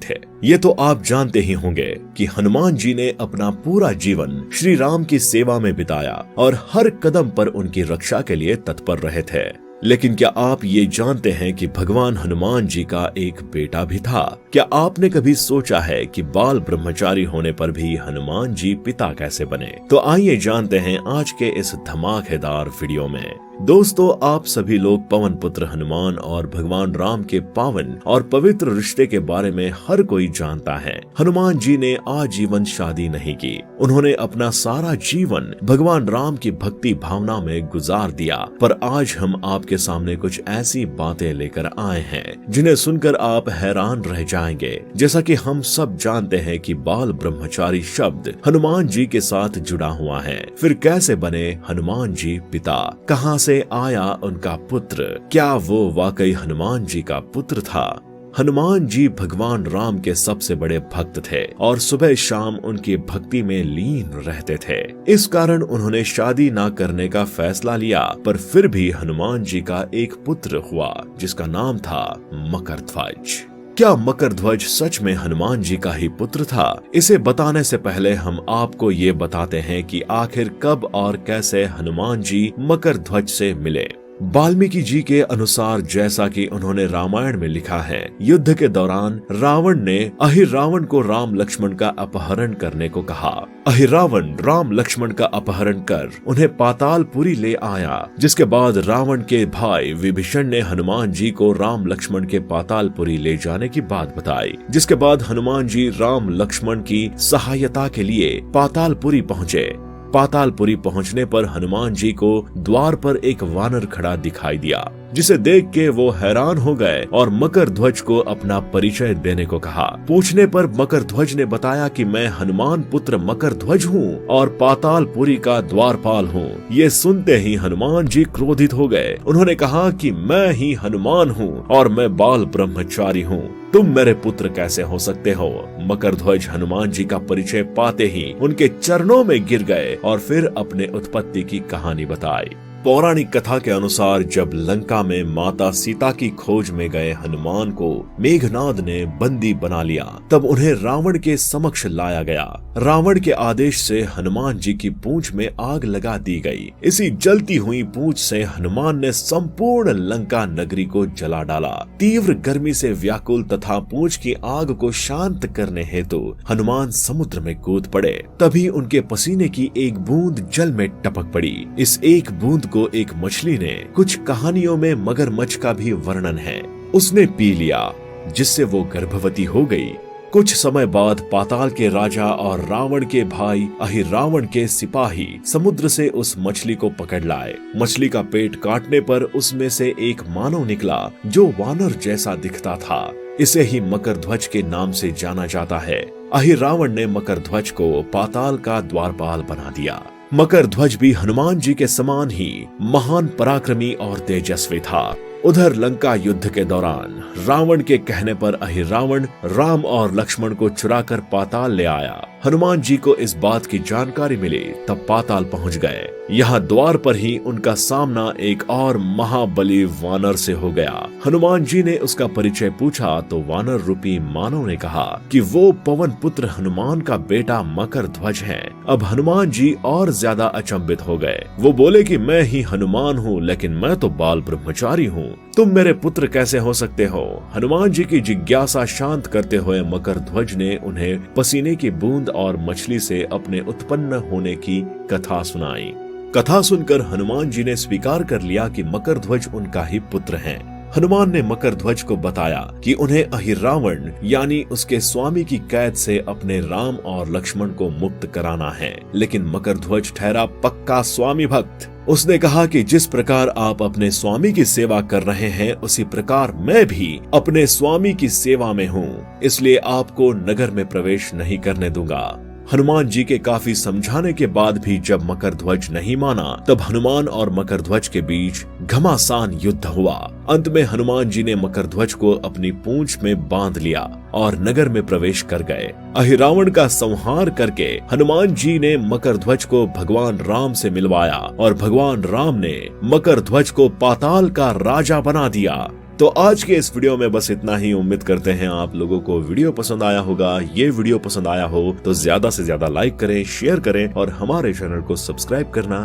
थे। ये तो आप जानते ही होंगे कि हनुमान जी ने अपना पूरा जीवन श्री राम की सेवा में बिताया और हर कदम पर उनकी रक्षा के लिए तत्पर रहे थे। लेकिन क्या आप ये जानते हैं कि भगवान हनुमान जी का एक बेटा भी था? क्या आपने कभी सोचा है कि बाल ब्रह्मचारी होने पर भी हनुमान जी पिता कैसे बने? तो आइए जानते हैं आज के इस धमाकेदार वीडियो में। दोस्तों, आप सभी लोग पवन पुत्र हनुमान और भगवान राम के पावन और पवित्र रिश्ते के बारे में हर कोई जानता है। हनुमान जी ने आजीवन शादी नहीं की। उन्होंने अपना सारा जीवन भगवान राम की भक्ति भावना में गुजार दिया। पर आज हम आपके सामने कुछ ऐसी बातें लेकर आए हैं जिन्हें सुनकर आप हैरान रह जाएंगे। जैसा कि हम सब जानते हैं कि बाल ब्रह्मचारी शब्द हनुमान जी के साथ जुड़ा हुआ है। फिर कैसे बने हनुमान जी पिता? कहां से आया उनका पुत्र? क्या वो वाकई हनुमान जी का पुत्र था? हनुमान जी भगवान राम के सबसे बड़े भक्त थे और सुबह शाम उनकी भक्ति में लीन रहते थे। इस कारण उन्होंने शादी ना करने का फैसला लिया। पर फिर भी हनुमान जी का एक पुत्र हुआ जिसका नाम था मकरध्वज। क्या मकरध्वज सच में हनुमान जी का ही पुत्र था? इसे बताने से पहले हम आपको ये बताते हैं कि आखिर कब और कैसे हनुमान जी मकरध्वज से मिले। वाल्मीकि जी के अनुसार, जैसा कि उन्होंने रामायण में लिखा है, युद्ध के दौरान रावण ने अहिरावण को राम लक्ष्मण का अपहरण करने को कहा। अहिरावण राम लक्ष्मण का अपहरण कर उन्हें पातालपुरी ले आया, जिसके बाद रावण के भाई विभीषण ने हनुमान जी को राम लक्ष्मण के पातालपुरी ले जाने की बात बताई। जिसके बाद हनुमान जी राम लक्ष्मण की सहायता के लिए पातालपुरी पहुँचे। पातालपुरी पहुंचने पर हनुमान जी को द्वार पर एक वानर खड़ा दिखाई दिया, जिसे देख के वो हैरान हो गए और मकरध्वज को अपना परिचय देने को कहा। पूछने पर मकरध्वज ने बताया कि मैं हनुमान पुत्र मकरध्वज हूँ और पातालपुरी का द्वारपाल हूँ। ये सुनते ही हनुमान जी क्रोधित हो गए। उन्होंने कहा कि मैं ही हनुमान हूँ और मैं बाल ब्रह्मचारी हूँ, तुम मेरे पुत्र कैसे हो सकते हो? मकरध्वज हनुमान जी का परिचय पाते ही उनके चरणों में गिर गए और फिर अपने उत्पत्ति की कहानी बताई। पौराणिक कथा के अनुसार जब लंका में माता सीता की खोज में गए हनुमान को मेघनाद ने बंदी बना लिया, तब उन्हें रावण के समक्ष लाया गया। रावण के आदेश से हनुमान जी की पूंछ में आग लगा दी गई। इसी जलती हुई पूंछ से हनुमान ने संपूर्ण लंका नगरी को जला डाला। तीव्र गर्मी से व्याकुल तथा पूंछ की आग को शांत करने हेतु हनुमान समुद्र में कूद पड़े। तभी उनके पसीने की एक बूंद जल में टपक पड़ी। इस एक बूंद को एक मछली ने, कुछ कहानियों में मगरमच्छ का भी वर्णन है, उसने पी लिया, जिससे वो गर्भवती हो गई। कुछ समय बाद पाताल के राजा और रावण के भाई अहिरावण के सिपाही समुद्र से उस मछली को पकड़ लाए। मछली का पेट काटने पर उसमें से एक मानव निकला जो वानर जैसा दिखता था। इसे ही मकरध्वज के नाम से जाना जाता है। अहिरावण ने मकरध्वज को पाताल का द्वारपाल बना दिया। मकरध्वज भी हनुमान जी के समान ही महान पराक्रमी और तेजस्वी था। उधर लंका युद्ध के दौरान रावण के कहने पर अहिरावण राम और लक्ष्मण को चुराकर पाताल ले आया। हनुमान जी को इस बात की जानकारी मिली, तब पाताल पहुंच गए। यहाँ द्वार पर ही उनका सामना एक और महाबली वानर से हो गया। हनुमान जी ने उसका परिचय पूछा तो वानर रूपी मानव ने कहा कि वो पवन पुत्र हनुमान का बेटा मकरध्वज है। अब हनुमान जी और ज्यादा अचंभित हो गए। वो बोले कि मैं ही हनुमान हूँ, लेकिन मैं तो बाल ब्रह्मचारी हूँ, तुम मेरे पुत्र कैसे हो सकते हो? हनुमान जी की जिज्ञासा शांत करते हुए मकरध्वज ने उन्हें पसीने की बूंद और मछली से अपने उत्पन्न होने की कथा सुनाई। कथा सुनकर हनुमान जी ने स्वीकार कर लिया कि मकरध्वज उनका ही पुत्र हैं। हनुमान ने मकरध्वज को बताया कि उन्हें अहिरावण यानी उसके स्वामी की कैद से अपने राम और लक्ष्मण को मुक्त कराना है। लेकिन मकरध्वज ठहरा पक्का स्वामी भक्त। उसने कहा कि जिस प्रकार आप अपने स्वामी की सेवा कर रहे हैं, उसी प्रकार मैं भी अपने स्वामी की सेवा में हूँ, इसलिए आपको नगर में प्रवेश नहीं करने दूंगा। हनुमान जी के काफी समझाने के बाद भी जब मकरध्वज नहीं माना, तब हनुमान और मकरध्वज के बीच घमासान युद्ध हुआ। अंत में हनुमान जी ने मकरध्वज को अपनी पूंछ में बांध लिया और नगर में प्रवेश कर गए। अहिरावण का संहार करके हनुमान जी ने मकरध्वज को भगवान राम से मिलवाया और भगवान राम ने मकरध्वज को पाताल का राजा बना दिया। तो आज के इस वीडियो में बस इतना ही। उम्मीद करते हैं आप लोगों को वीडियो पसंद आया होगा। ये वीडियो पसंद आया हो तो ज्यादा से ज्यादा लाइक करें, शेयर करें और हमारे चैनल को सब्सक्राइब करना